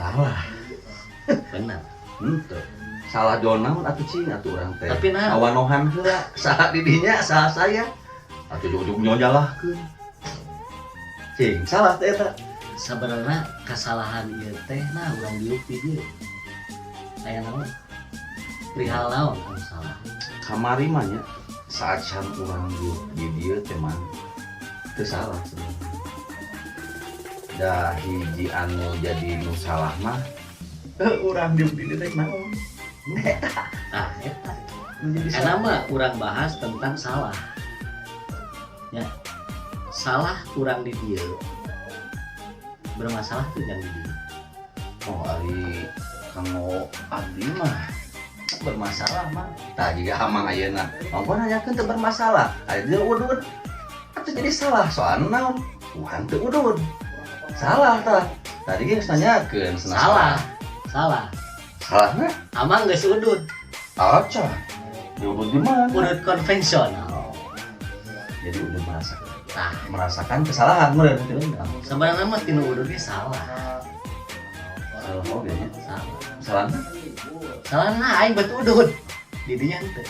salah benar. henteu salah jonaun atuh cing atuh urang teh Tapi nah awanohan heula saha di dinya saha saya atuh ujug nyolahkeun cing salah teh eta sebenarnya kesalahan ieu teh nah urang diuk di dieu. Aya naon? Perihal naon anu salah? kamari mah nya saat can urang di dieu teh mah teu salah sebenarnya. Da hiji anu jadi nu salah mah urang di dieu teh naon? Nah, eta. Nu jadi Karena mah urang bahas tentang salah. Ya. Salah urang di dieu. Bermasalah tuh jangan di dieu. oh ari kanggo abdi mah bermasalah mah tah jiga hamang ayeuna mangko nanyakeun teu bermasalah ari dia udun atuh jadi salah soalna naon Tuhan teu udun salah tah tadi geus nanyakeun Salah. Salah. salahna Amang geus udud. aca diudun di mana Udud konvensional. jadi udah Nah, merasakan kesalahan meureun sebenarnya mah tinu ududnya salah. salah mau biasanya Salah. salahna Salah nah aing bet udud. Di dieu teh.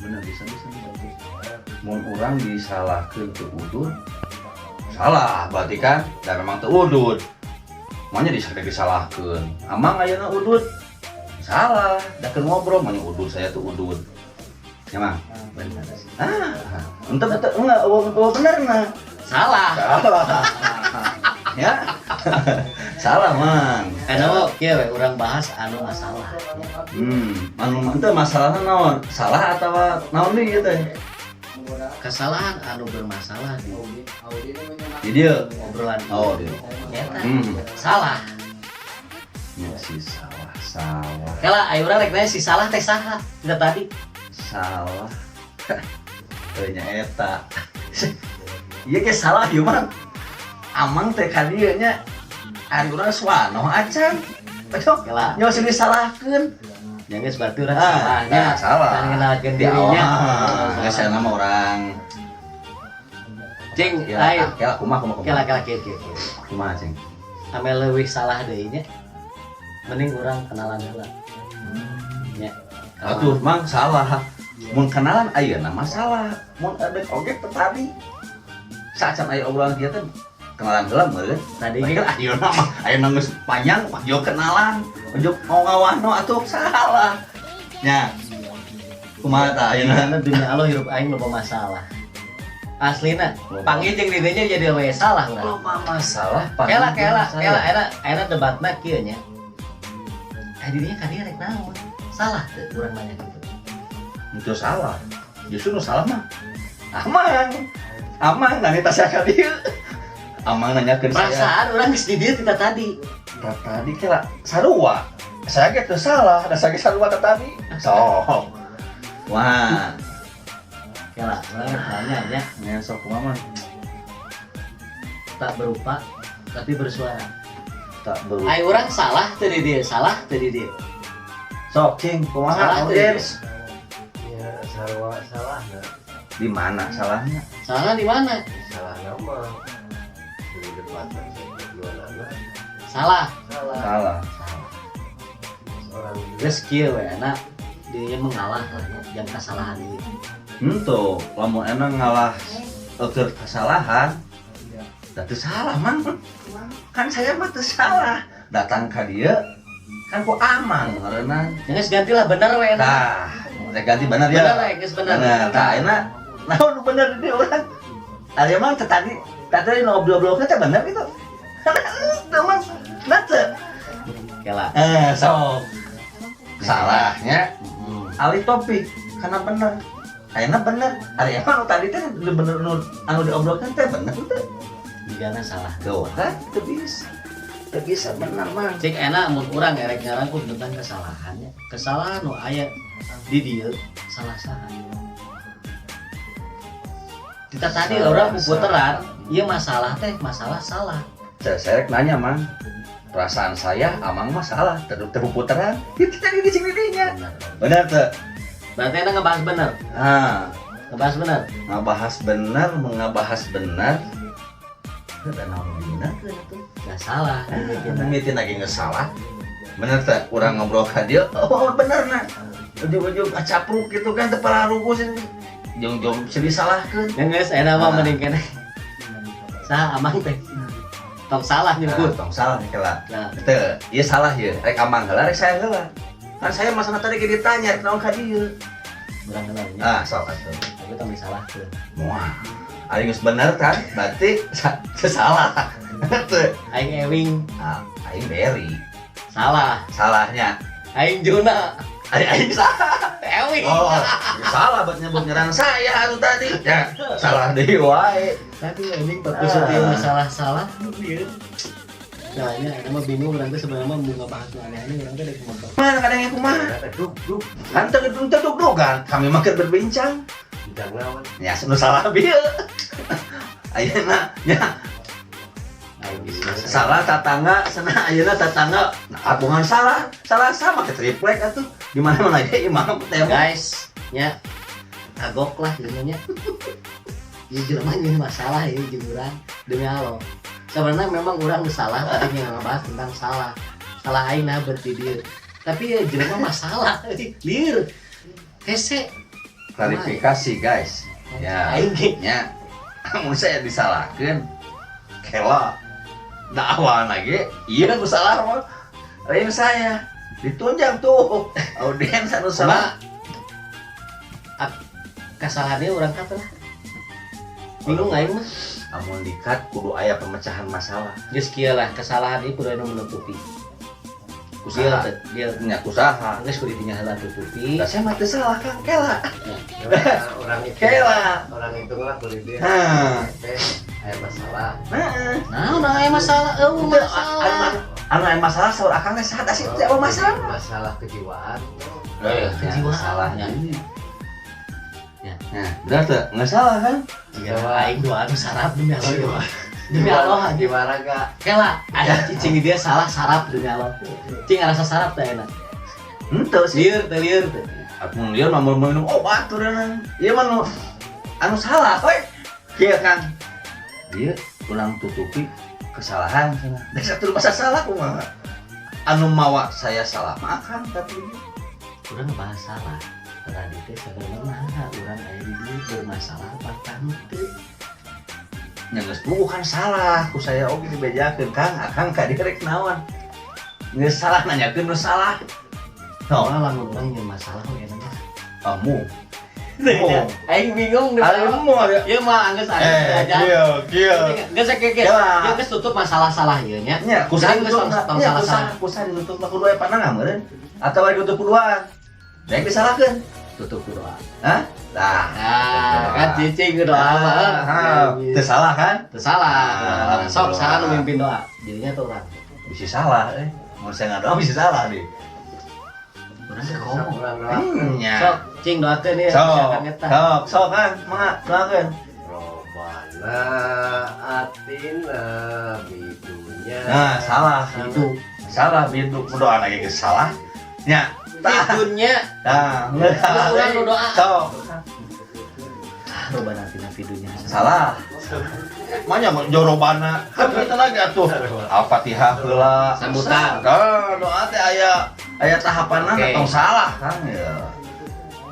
bener bisa mun urang disalahkeun teu udun salah berarti kan dan memang teu udun makanya disalahkeun amang ayeuna udud salah da keur ngobrol mah udud saya tuh udud ya mang Benar. ente betul enggak bener nah Salah. salah ya salah mang Karena mah kieu we urang bahas anu masalah. anu ente masalahna naon salah atau naon deui ieu teh Kesalahan anu bermasalah di dia obrolan oh dia nyata. Salah. ya si salah Kala ayo urang rek nanya si salah teh saha? Tidak tadi. salah nya eta iya ge salah ieu mah amang teh ka dieu nya ari urang swanoh acan betul Kala nyawa sini salahkeun yang geus baturang Ah, salahnya. nah, salah. Dan ngenalkeun di awal dirinya. geus saya nama orang Cing, ayo. kela kumaha Kala kieu. kumaha cing Ame leuwih salah deui nya. Mending urang kenalan heula. Nya. atuh mang salah mun kenalan ayeuna masalah mun ada oge tadi saat aya obrolan kieu teh kenalan heula meureun Tadi kan ayeuna mah ayeuna geus panjang jo kenalan jo ngawano atuh salah nya kumaha tah ayeuna ayeuna dunia Allah hirup aing loba masalah. Aslina, panggil jeung dirinya jadi we salah urang. lupa masalah Kela enak debatna kieu nya. Dirinya ka dia rek naon? Salah teu urang nanya gitu. itu salah justru nu salah mah amang nanya tasya ka dieu amang nanyakeun saya Perasaan urang geus di dieu tita tadi. tadi kira sarua saya ge teu salah da saya ge sarua tadi sok wah Kela urang nanya nya nya sok kumaha tak berupa tapi bersuara. tak beru Ai urang salah teu di dieu, salah teu di dieu. sok cing Salah kumaha teu di audiens Ya, sarwa salah nggak? di mana salahnya Salah di mana? Salah nama. Dari depan dua nama. Salah. salah Orang Geus kieu we anak dia mengalah lah nya jang kesalahan ieu. henteu lamun enak ngalah keur kesalahan da teu salah mang kan saya mah teu salah datang ka dieu kan ku amang ngaranna Yang geus gantilah bener we na. nah udah ganti bener ya Bener we geus bener. nah enak naon nu bener di urang ari mah tadi ngobrol-ngobrol teh bener gitu teu mah teu Kela. sok salahnya alih topik karena bener ayeuna bener ari emang nu tadi teh bener nu anu diobrolkeun teh bener teh Digana salah. tuh kan teu bisa bener mang Cik enak mun urang erek ngarangkut tentang kesalahannya. Kesalahan nu aya di dieu salah saha. Kita tadi orang puputeran, ieu masalah teh masalah salah. saya nanya mang perasaan saya amang mah salah terputeran itu tadi di sini dinya bener tuh Berarti enak ngebahas bener. nah Ngebahas bener. ngabahas bener mengabahas bener ada naon bener tuh Gak salah. Mimitin lagi nggak salah. Bener tak? Orang ngobrol ke dia, oh bener nah. Ujung-ujung acapruk gitu kan, tepala rukus ini. Jom bisa disalahkan. Yang guys, saya nama mending kene. Sah amang teh. Tong salah nyebut. Tong salah nih kela. Nah, Itu, iya salah ya. Rek amang heula, rek saya heula. Kan saya masalah tadi kayak ditanya, rek naon ka dieu. urang kenalnya. Sok atuh. Tapi tong disalahkeun. Wah, aing geus bener kan? Berarti salah. Teu. Aing Ewing Aing beri. salah. Salahnya. Aing Juna Aing salah. Ewing. Oh, salah buat nyebut nyerang saya tuh tadi. Ya, salah deui wae. Tapi Ewing fokus di masalah-salah dia. Nah, ini mah bingung orang tuh sebenarnya mau ngebahas aneh-aneh orang tuh ada kumaha. Mana kadang yang kumaha? Duk. Kan teu kan. Kami makin berbincang. Bidang lawan. Ya, nu salah bieu. Ayeuna nya Aing bisa salah tatangga, sana ayeuna tatangga atungan salah sama ke triplek atuh. Di mana-mana ge imam teh. guys, nya agok lah gimana nya. Ieu jelema ini masalah ieu jeung urang demi Allah. Sebenarnya memang orang salah tadi yang ngebahas tentang salah aing nah berarti dia. Tapi ya jelema masalah lieur. Hese Klarifikasi, guys. Ya, aing ge nya mun saya disalahkeun kela dakwaan lagi iya nu salah mah lain saya ditunjang tuh audiens anu salah kesalahannya orang kata lah. Bingung aing mah. amun dikat kudu aya pemecahan masalah Geus kieu lah kesalahan ieu kudu anu menutupi. Usaha. Dia nya usaha geus kudu ditinggal heula tutupi. da saya mah teu salah Kang kela Orang itu. kela Orang itu lah kulit dia. Nah. Ada masalah. heeh Nah, aya masalah, masalah. anu aya masalah saur akang teh saha da sih teu masalah Masalah kejiwaan. Kejiwaan. salahnya Ya. nah benar tuh nggak salah kan Ya, aing doa anu sarap demi Allah. Demi Allah aja. Gimana gak? Kela, ada cicing dia salah sarap demi Allah. Cing rasa sarap teh enak. henteu sih Lieur teh. aku lieur mah mau minum obat tuh dan ieu mah nu anu salah we kieu Kang ieu kurang tutupi kesalahan cenah da satu masa salah kumaha anu mawa saya salah makan tapi Urang ngebahas salah. Tadi teh sebenarnya urang aya di dieu bermasalah apa teu. nya geus bukan salah ku saya oge dibejakeun Kang akang ka dieu rek naon geus salah nanyakeun nu salah Soalnya lamun urang nyeun masalah we eta mah. kamu Aing bingung deh. Kamu ada Ieu mah anggeus aja. kieu Geus sakeke. Kela. Ieu geus tutup masalah-salah ieu nya. nya kusaha Jadi geus ditutup tong nya salah-salah. kusaha ditutup mah kudu aya pandangan meureun atawa ditutup kuduan baik disalahkeun Tutup doa. hah dah Nah, kan cicing doa mah. teu salah kan Teu salah. Ah, Sok doa. salah nu mimpin doa. Jadinya tuh urang. bisa salah mau saya ngadoa bisa salah deh Urang teh komo. Orang doang. nya Sok cing doakeun ieu sok sok kan mangga doakeun Robana atina bidunya. nah salah Itu salah biduk doa lagi geus salah nya Bidunnya nah Terus urang nu doa. sok Robana tina vidunya. salah manya jorobana kan kita lagi atuh al-fatihah heula Sambutan. doa teh aya tahapanna Oke. tong salah kan ya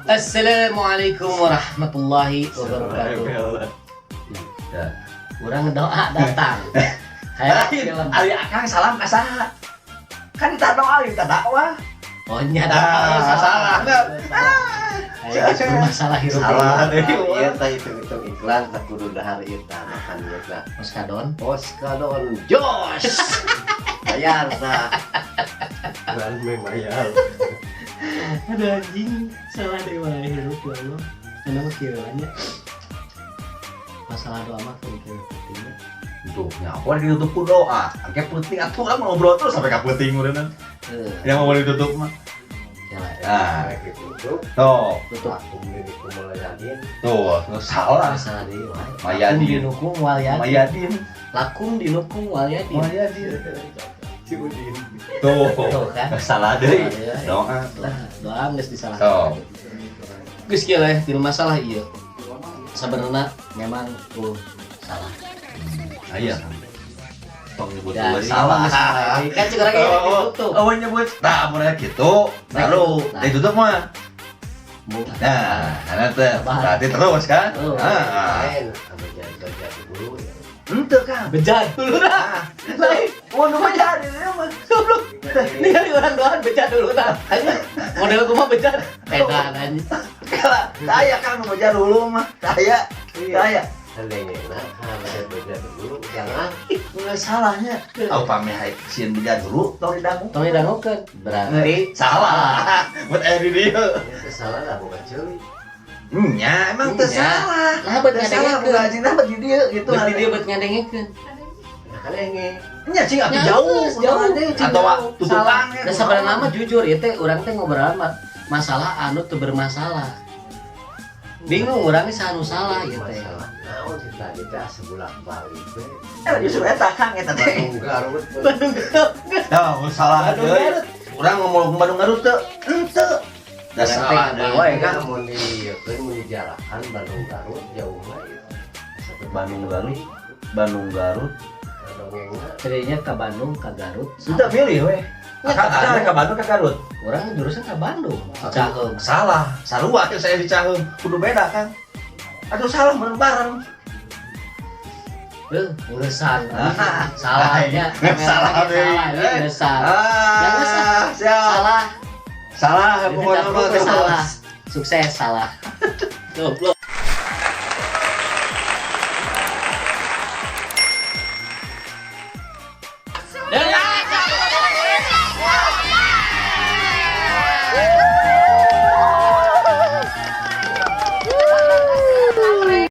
Assalamualaikum warahmatullahi wabarakatuh. ya Urang doa datang. Kayak film. ari akang salam ka saha kan kita doa kita dakwah Oh nya Ah, salah enggak Kayak gitu masalah hirup. salah deh Iya tah hitung iklan tak kudu dahar ieu tah makan ieu tah. Oskadon. Oskadon Jos. Bayar tah. Bukan membayar. Ada anjing salah deh wae hirup ya Allah. Kenapa kiranya? Masalah doa mah kira pentingnya. Untuknya apa ditutup ku doa angke penting atuh urang ngobrol terus sampai ka penting urang yang mau ditutup mah Ya lah. nah Rek ditutup. tuh Tutup. Akum di kumulayadin. tuh salah Masalah deh wae. Mayadin. Lakum dinukung wal yadin. Mayadin Lakum dinukung wal yadin. Mayadin Si Udin. tuh Tuh kan. salah deui Doa. doa Nah, doa geus disalahkan. tuh Geus kieu lah tilu masalah ieu. Sebenarnya memang salah. aya tong nyebut Ya, dulu salah. kan sekarang ini ditutup. Oh nyebut, tak mulai gitu, baru Nah. ditutup mah. Nah, nanti berarti terus kan? Oh. Lain, sama jaga dulu ya. Ente kan. Bejat dulu dah. Lain. Oh, nu mah jadi dia mah. Goblok. Ningali orang doan bejat dulu dah. Anjing. Model gua mah bejat. Edan anjing. Kalah, saya kan nu mah dulu mah. Saya. Seandainya enak, harus beda dulu. Jangan. Nggak salahnya. Oh, pameh hai sieun beja dulu tong didangu. Tong didangukeun. Berarti Salah. Buat air di dia. Itu salah lah, bukan celi. Nya, emang teu Nya. salah. Lah, bet Teu salah ngadengekeun. bukan anjing nah di dia gitu. berarti dia buat ngadengikeun. Nah, kan yang Nya cing atuh Ya, jauh. jauh deh, cing Atau jauh. tutupan. Da sabarana mah jujur ieu teh urang teh ngobrol masalah anu teu bermasalah. Bingung urang geus anu salah ieu teh. masalah. Naon sih tadi teh sebulan balik we. Justru eta Kang eta teh. Bandung Garut. Bandung Nah, salah Bandung deui. Garut. Urang ngomong Bandung Garut teu. Henteu. Da Urang salah teh deui we kan. Mau di mau dijarakan Bandung Garut jauh mah ya. Sampai Bandung Garut. Bandung Garut. dongengna. Tadinya ke Bandung, ke Garut. Sudah milih we. Ada ke Bandung ke Garut. Orang jurusan ke Bandung. Caheum. Salah. Sarua saya di Caheum. Kudu beda kan. Aduh salah bareng. Urusan. Ah. Salahnya. Salah salah. deui. Urusan. Ah, Jangan siap. Salah. Salah Ini pokoknya dapur mah ke salah. salah. Sukses salah. Goblok.